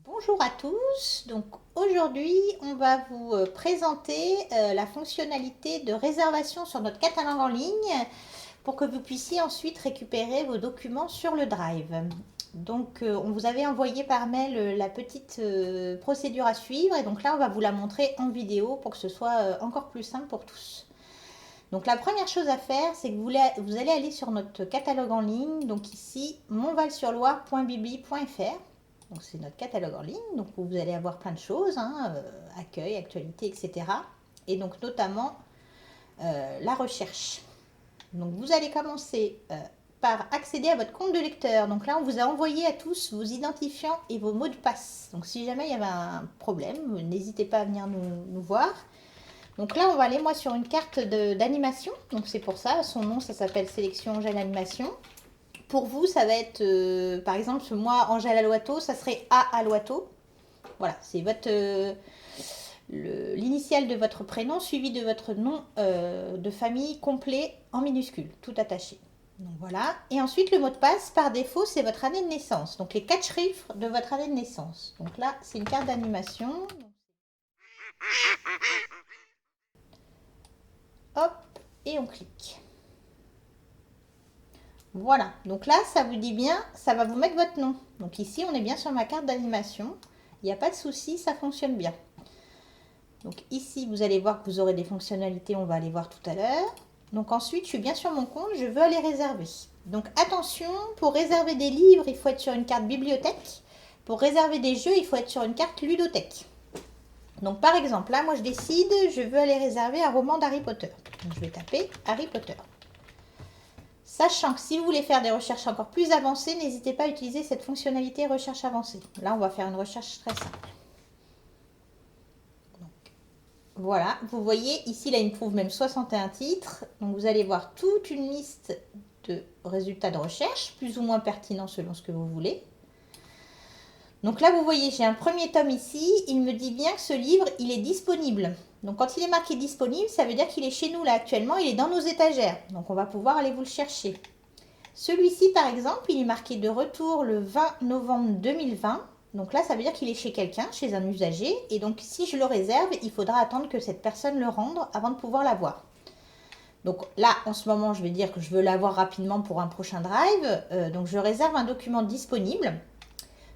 Bonjour à tous, donc aujourd'hui on va vous présenter la fonctionnalité de réservation sur notre catalogue en ligne pour que vous puissiez ensuite récupérer vos documents sur le Drive. Donc on vous avait envoyé par mail la petite procédure à suivre et donc là on va vous la montrer en vidéo pour que ce soit encore plus simple pour tous. Donc la première chose à faire, c'est que vous allez aller sur notre catalogue en ligne, donc ici monvalsurloire.bibli.fr. Donc c'est notre catalogue en ligne, donc vous allez avoir plein de choses, accueil, actualité, etc. Et donc notamment la recherche. Donc vous allez commencer par accéder à votre compte de lecteur. Donc là on vous a envoyé à tous vos identifiants et vos mots de passe. Donc si jamais il y avait un problème, n'hésitez pas à venir nous voir. Donc là, on va aller, moi, sur une carte d'animation. Donc c'est pour ça, son nom, ça s'appelle Sélection Angèle Animation. Pour vous, ça va être, par exemple, moi, Angèle Alouato, ça serait A Alouato. Voilà, c'est votre l'initiale de votre prénom suivi de votre nom de famille complet en minuscule, tout attaché. Donc voilà. Et ensuite, le mot de passe, par défaut, c'est votre année de naissance. Donc les 4 chiffres de votre année de naissance. Donc là, c'est une carte d'animation. Hop, et on clique. Voilà, donc là, ça vous dit bien, ça va vous mettre votre nom. Donc ici, on est bien sur ma carte d'animation. Il n'y a pas de souci, ça fonctionne bien. Donc ici, vous allez voir que vous aurez des fonctionnalités, on va aller voir tout à l'heure. Donc ensuite, je suis bien sur mon compte, je veux aller réserver. Donc attention, pour réserver des livres, il faut être sur une carte bibliothèque. Pour réserver des jeux, il faut être sur une carte ludothèque. Donc par exemple, là, moi je décide, je veux aller réserver un roman d'Harry Potter. Donc je vais taper Harry Potter. Sachant que si vous voulez faire des recherches encore plus avancées, n'hésitez pas à utiliser cette fonctionnalité recherche avancée. Là, on va faire une recherche très simple. Donc, voilà, vous voyez, ici, là, il me trouve même 61 titres. Donc, vous allez voir toute une liste de résultats de recherche, plus ou moins pertinents selon ce que vous voulez. Donc là, vous voyez, j'ai un premier tome ici. Il me dit bien que ce livre, il est disponible. Donc, quand il est marqué disponible, ça veut dire qu'il est chez nous, là, actuellement. Il est dans nos étagères. Donc, on va pouvoir aller vous le chercher. Celui-ci, par exemple, il est marqué de retour le 20 novembre 2020. Donc là, ça veut dire qu'il est chez quelqu'un, chez un usager. Et donc, si je le réserve, il faudra attendre que cette personne le rende avant de pouvoir l'avoir. Donc là, en ce moment, je vais dire que je veux l'avoir rapidement pour un prochain drive. Donc, je réserve un document disponible.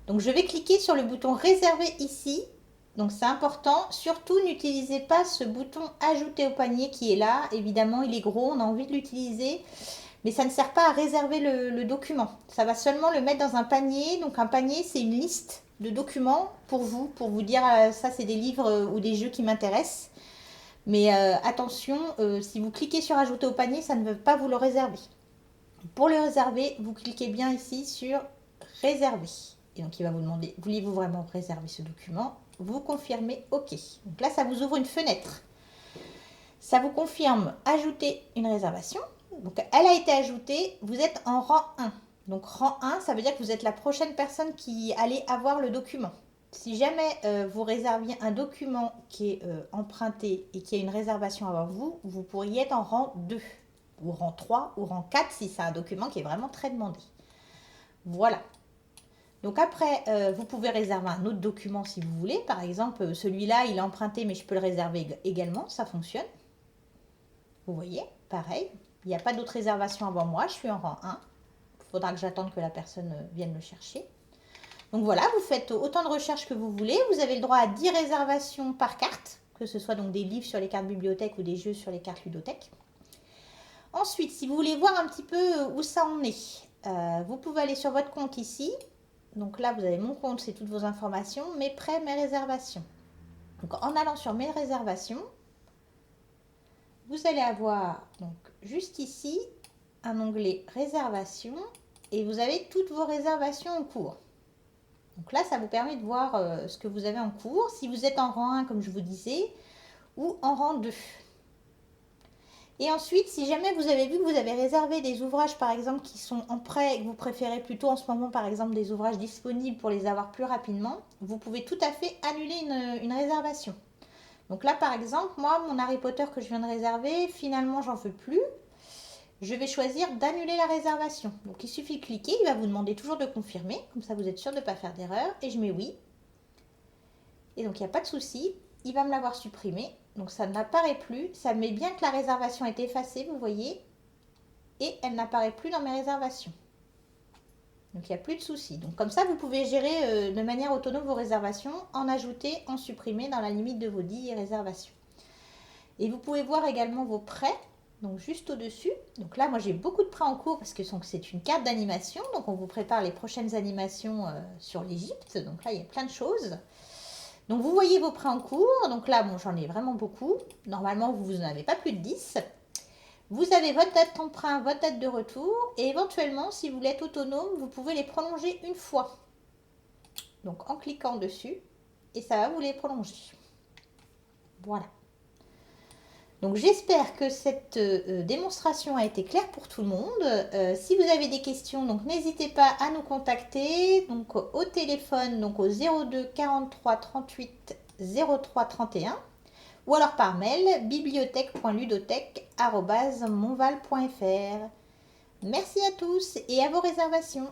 Donc, je vais cliquer sur le bouton réserver ici. Donc, c'est important. Surtout, n'utilisez pas ce bouton ajouter au panier qui est là. Évidemment, il est gros, on a envie de l'utiliser. Mais ça ne sert pas à réserver le document. Ça va seulement le mettre dans un panier. Donc un panier, c'est une liste de documents pour vous dire ça c'est des livres ou des jeux qui m'intéressent. Mais attention, si vous cliquez sur ajouter au panier, ça ne veut pas vous le réserver. Pour le réserver, vous cliquez bien ici sur réserver. Et donc il va vous demander, voulez-vous vraiment réserver ce document? Vous confirmez OK. Donc là, ça vous ouvre une fenêtre. Ça vous confirme ajouter une réservation. Donc elle a été ajoutée, vous êtes en rang 1. Donc rang 1, ça veut dire que vous êtes la prochaine personne qui allait avoir le document. Si jamais vous réserviez un document qui est emprunté et qui a une réservation avant vous, vous pourriez être en rang 2, ou rang 3, ou rang 4 si c'est un document qui est vraiment très demandé. Voilà. Donc après, vous pouvez réserver un autre document si vous voulez. Par exemple, celui-là, il est emprunté, mais je peux le réserver également, ça fonctionne. Vous voyez, pareil, il n'y a pas d'autre réservation avant moi, je suis en rang 1. Il faudra que j'attende que la personne vienne le chercher. Donc voilà, vous faites autant de recherches que vous voulez. Vous avez le droit à 10 réservations par carte, que ce soit donc des livres sur les cartes bibliothèques ou des jeux sur les cartes ludothèques. Ensuite, si vous voulez voir un petit peu où ça en est, vous pouvez aller sur votre compte ici. Donc là, vous avez mon compte, c'est toutes vos informations, mes prêts, mes réservations. Donc en allant sur mes réservations, vous allez avoir donc juste ici un onglet réservation et vous avez toutes vos réservations en cours. Donc là, ça vous permet de voir ce que vous avez en cours, si vous êtes en rang 1 comme je vous disais, ou en rang 2. Et ensuite, si jamais vous avez vu que vous avez réservé des ouvrages par exemple qui sont en prêt et que vous préférez plutôt en ce moment par exemple des ouvrages disponibles pour les avoir plus rapidement, vous pouvez tout à fait annuler une réservation. Donc là par exemple, moi mon Harry Potter que je viens de réserver, finalement j'en veux plus. Je vais choisir d'annuler la réservation. Donc il suffit de cliquer, il va vous demander toujours de confirmer, comme ça vous êtes sûr de ne pas faire d'erreur. Et je mets oui. Et donc, il n'y a pas de souci. Il va me l'avoir supprimé. Donc, ça n'apparaît plus. Ça met bien que la réservation est effacée, vous voyez. Et elle n'apparaît plus dans mes réservations. Donc, il n'y a plus de souci. Donc, comme ça, vous pouvez gérer de manière autonome vos réservations, en ajouter, en supprimer dans la limite de vos 10 réservations. Et vous pouvez voir également vos prêts. Donc, juste au-dessus. Donc là, moi, j'ai beaucoup de prêts en cours parce que c'est une carte d'animation. Donc, on vous prépare les prochaines animations sur l'Égypte. Donc là, il y a plein de choses. Donc, vous voyez vos prêts en cours. Donc là, bon, j'en ai vraiment beaucoup. Normalement, vous n'en avez pas plus de 10. Vous avez votre date d'emprunt, votre date de retour. Et éventuellement, si vous voulez être autonome, vous pouvez les prolonger une fois. Donc, en cliquant dessus. Et ça va vous les prolonger. Voilà. Donc j'espère que cette démonstration a été claire pour tout le monde. Si vous avez des questions, donc n'hésitez pas à nous contacter donc au téléphone donc au 02 43 38 03 31 ou alors par mail bibliothèque.ludothèque@monval.fr. Merci à tous et à vos réservations.